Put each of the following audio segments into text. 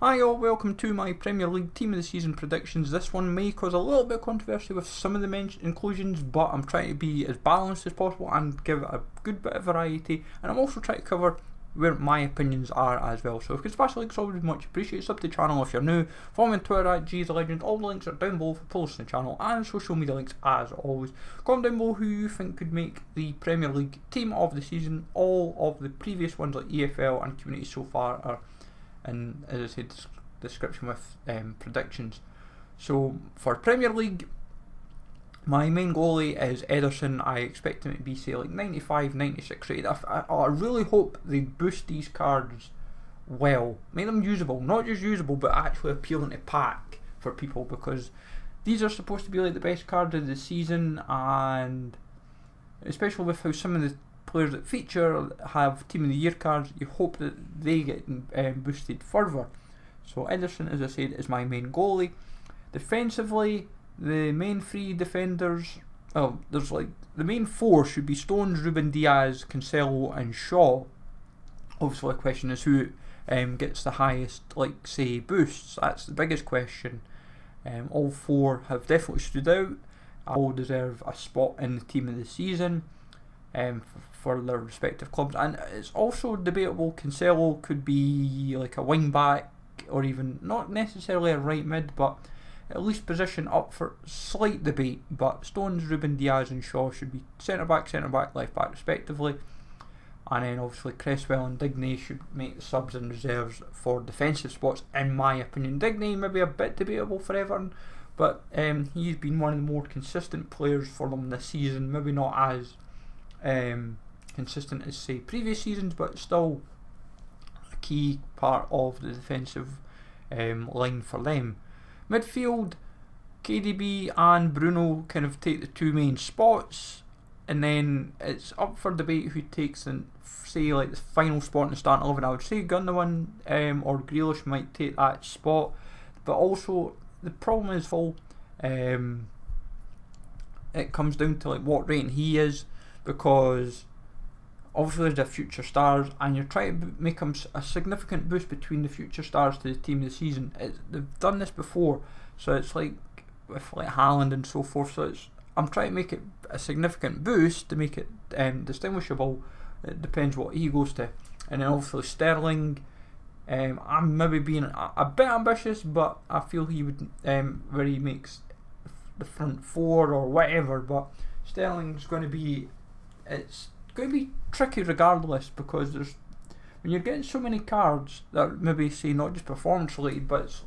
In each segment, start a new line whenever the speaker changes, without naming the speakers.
Hi all, welcome to my Premier League Team of the Season predictions. This one may cause a little bit of controversy with some of the inclusions, but I'm trying to be as balanced as possible and give it a good bit of variety, and I'm also trying to cover where my opinions are as well. So if you could smash the links, always much appreciated. Sub to the channel if you're new. Follow me on Twitter at GTheLegend. All the links are down below for posts on the channel and social media links as always. Comment down below who you think could make the Premier League Team of the Season. All of the previous ones like EFL and Community so far are in, as I said, description with predictions. So for Premier League, my main goalie is Ederson. I expect him to be, say, like 95, 96 rated. I really hope they boost these cards well, make them usable, not just usable but actually appealing to pack for people, because these are supposed to be like the best cards of the season, and especially with how some of the players that feature have Team of the Year cards, you hope that they get boosted further. So Ederson, as I said, is my main goalie. Defensively, the main three defenders, there's like the main four should be Stones, Ruben Diaz, Cancelo and Shaw. Obviously the question is who gets the highest, like, say, boosts. That's the biggest question. All four have definitely stood out. All deserve a spot in the Team of the Season for their respective clubs, and it's also debatable. Cancelo could be like a wing back, or even not necessarily a right mid, but at least position up for slight debate. But Stones, Ruben Diaz and Shaw should be centre back, left back respectively, and then obviously Cresswell and Digne should make the subs and reserves for defensive spots, in my opinion. Digne maybe a bit debatable for Everton, but he's been one of the more consistent players for them this season. Maybe not as consistent as, say, previous seasons, but still a key part of the defensive line for them. Midfield, KDB and Bruno kind of take the two main spots, and then it's up for debate who takes the, say, like the final spot in the starting 11. I would say Gundogan or Grealish might take that spot, but also the problem is it comes down to like what rating he is, because obviously there's the future stars, and you're trying to make them a significant boost between the future stars to the Team of the Season. They've done this before, so it's like with like Haaland and so forth. So I'm trying to make it a significant boost to make it distinguishable. It depends what he goes to, and then obviously Sterling. I'm maybe being a bit ambitious, but I feel he would where he makes the front four or whatever. But Sterling's going to be, it's going to be tricky regardless, because there's, when you're getting so many cards that maybe, say, not just performance related, but it's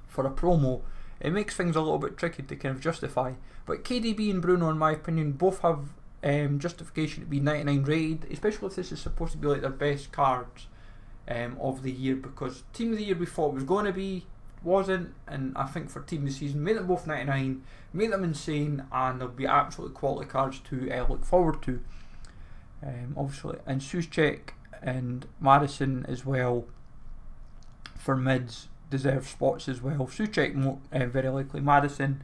for a promo, it makes things a little bit tricky to kind of justify. But KDB and Bruno, in my opinion, both have justification to be 99 rated, especially if this is supposed to be like their best cards of the year, because Team of the Year we thought it was going to be, wasn't, and I think for Team of the Season, make them both 99, make them insane, and they'll be absolutely quality cards to look forward to. Obviously, and Souček and Maddison as well for mids deserve spots as well. Souček very likely. Maddison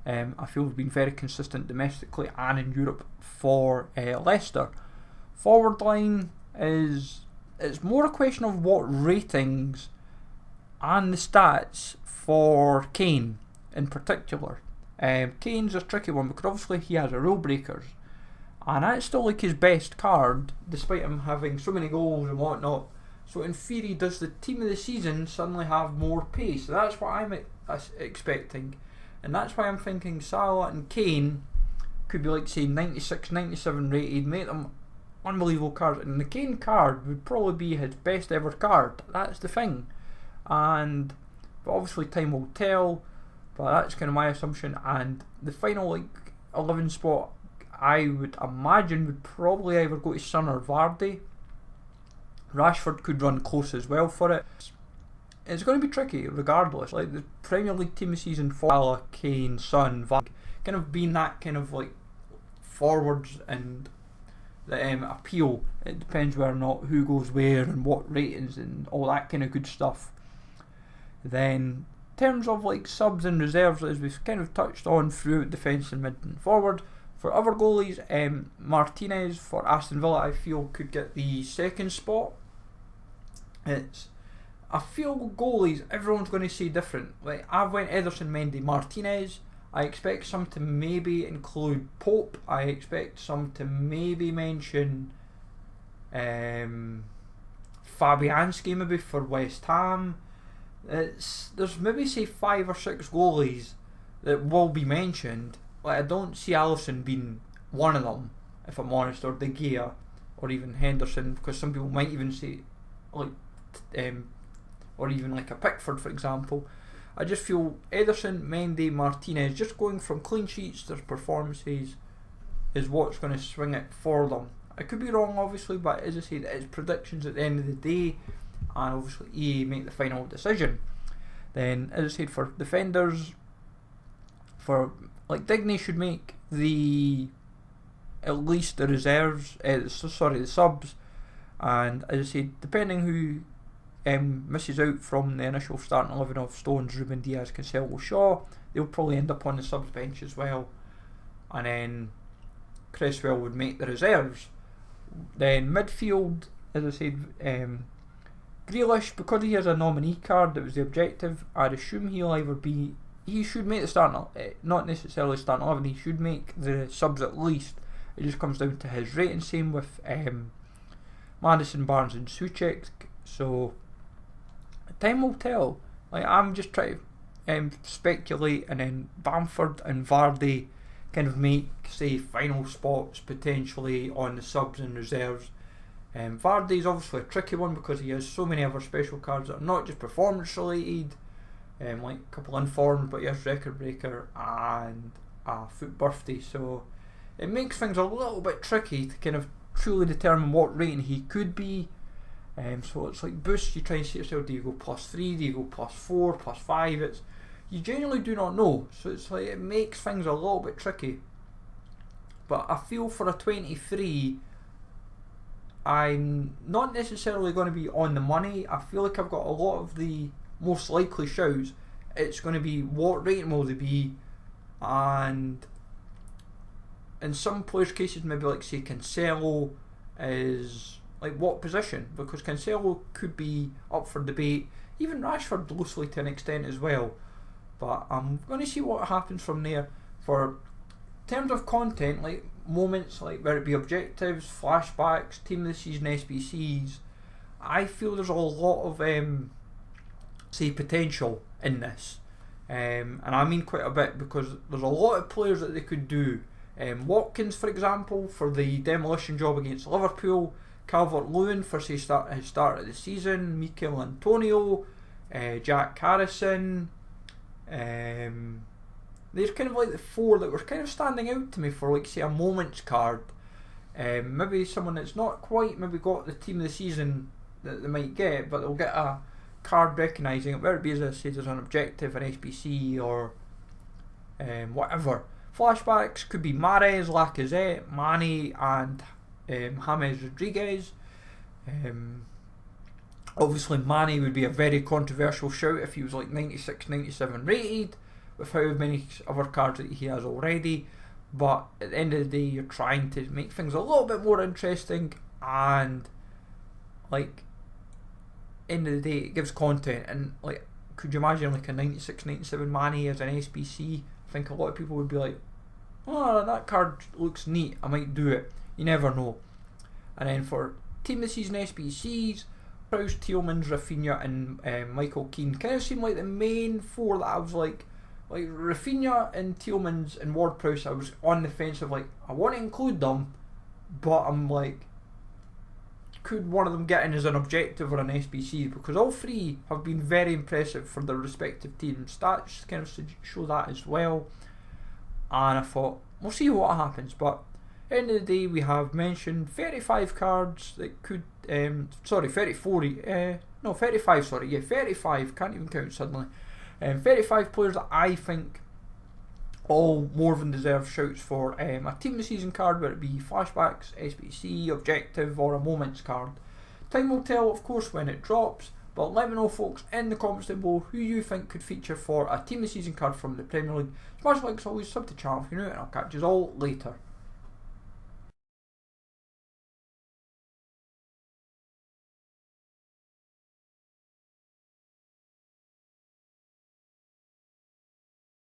I feel has been very consistent domestically and in Europe for Leicester. Forward line is, it's more a question of what ratings and the stats for Kane in particular. Kane's a tricky one because obviously he has a rule breakers, and that's still like his best card despite him having so many goals and whatnot. So in theory, does the Team of the Season suddenly have more pace? So that's what I'm expecting, and that's why I'm thinking Salah and Kane could be like, say, 96, 97 rated, make them unbelievable cards, and the Kane card would probably be his best ever card. That's the thing. But obviously time will tell, but that's kind of my assumption. And the final like 11 spot, I would imagine, would probably either go to Son or Vardy. Rashford could run close as well for it. It's going to be tricky regardless. Like the Premier League Team of Season for Salah, Kane, Son, Vardy, kind of being that kind of like forwards and the appeal. It depends whether or not who goes where and what ratings and all that kind of good stuff. Then in terms of like subs and reserves, as we've kind of touched on throughout defence and mid and forward, for other goalies, Martinez for Aston Villa I feel could get the second spot. It's I feel goalies, everyone's going to say different. Like, I've went Ederson, Mendy, Martinez. I expect some to maybe include Pope. I expect some to maybe mention Fabianski maybe for West Ham. There's maybe say 5 or 6 goalies that will be mentioned. Like, I don't see Alisson being one of them, if I'm honest, or De Gea, or even Henderson, because some people might even say like or even like a Pickford, for example. I just feel Ederson, Mendy, Martinez, just going from clean sheets to performances is what's going to swing it for them. I could be wrong, obviously, but as I said, it's predictions at the end of the day, and obviously EA make the final decision. Then, as I said, for defenders, for like Digne should make at least the reserves, the subs, and as I said, depending who misses out from the initial starting 11 of Stones, Ruben Diaz, Cancelo, Shaw, they'll probably end up on the subs bench as well, and then Cresswell would make the reserves. Then midfield, as I said, Grealish, because he has a nominee card, that was the objective. I'd assume he should make the starting, not necessarily starting 11, he should make the subs at least. It just comes down to his rating. Same with Maddison, Barnes and Souček. So time will tell. Like, I'm just trying to speculate, and then Bamford and Vardy kind of make, say, final spots potentially on the subs and reserves. Vardy's obviously a tricky one because he has so many other special cards that are not just performance related, like a couple informed, but he has record breaker and a foot birthday, so it makes things a little bit tricky to kind of truly determine what rating he could be. So it's like boosts, you try and see yourself, do you go +3, do you go +4, +5, you genuinely do not know, so it's like it makes things a little bit tricky. But I feel for a 23, I'm not necessarily going to be on the money. I feel like I've got a lot of the most likely shouts. It's going to be what rating will they be, and in some players' cases, maybe like say Cancelo is like what position, because Cancelo could be up for debate, even Rashford loosely to an extent as well. But I'm going to see what happens from there. For terms of content, like moments, like whether it be objectives, flashbacks, team of the season, SBCs, I feel there's a lot of say potential in this, and I mean quite a bit, because there's a lot of players that they could do. Watkins, for example, for the demolition job against Liverpool. Calvert-Lewin for say his start of the season. Mikel Antonio, Jack Harrison. They're kind of like the 4 that were kind of standing out to me for, like, say, a moments card. Maybe someone that's not quite maybe got the team of the season that they might get, but they'll get a card recognising it, whether it be, as I said, as an objective, an SBC, or whatever. Flashbacks could be Mahrez, Lacazette, Mane and James Rodriguez. Obviously Mane would be a very controversial shout if he was like 96, 97 rated, with how many other cards that he has already. But at the end of the day, you're trying to make things a little bit more interesting, and like, end of the day, it gives content. And like, could you imagine like a 96, 97 Mane as an SBC? I think a lot of people would be like, oh, that card looks neat, I might do it. You never know. And then for team of the season SBCs, Prowse, Tielemans, Rafinha and Michael Keane kind of seem like the main 4 that I was like Rafinha and Tielemans and Ward-Prowse, I was on the fence of like, I want to include them, but I'm like, could one of them get in as an objective or an SBC? Because all 3 have been very impressive for their respective teams. Stats kind of show that as well. And I thought, we'll see what happens. But at the end of the day, we have mentioned 35 cards that could, 35, can't even count suddenly. 35 players that I think all more than deserve shouts for a team of the season card, whether it be flashbacks, SBC, objective, or a moments card. Time will tell, of course, when it drops, but let me know, folks, in the comments down below who you think could feature for a team of the season card from the Premier League. Smash like as always, sub to the channel if you're new, and I'll catch you all later.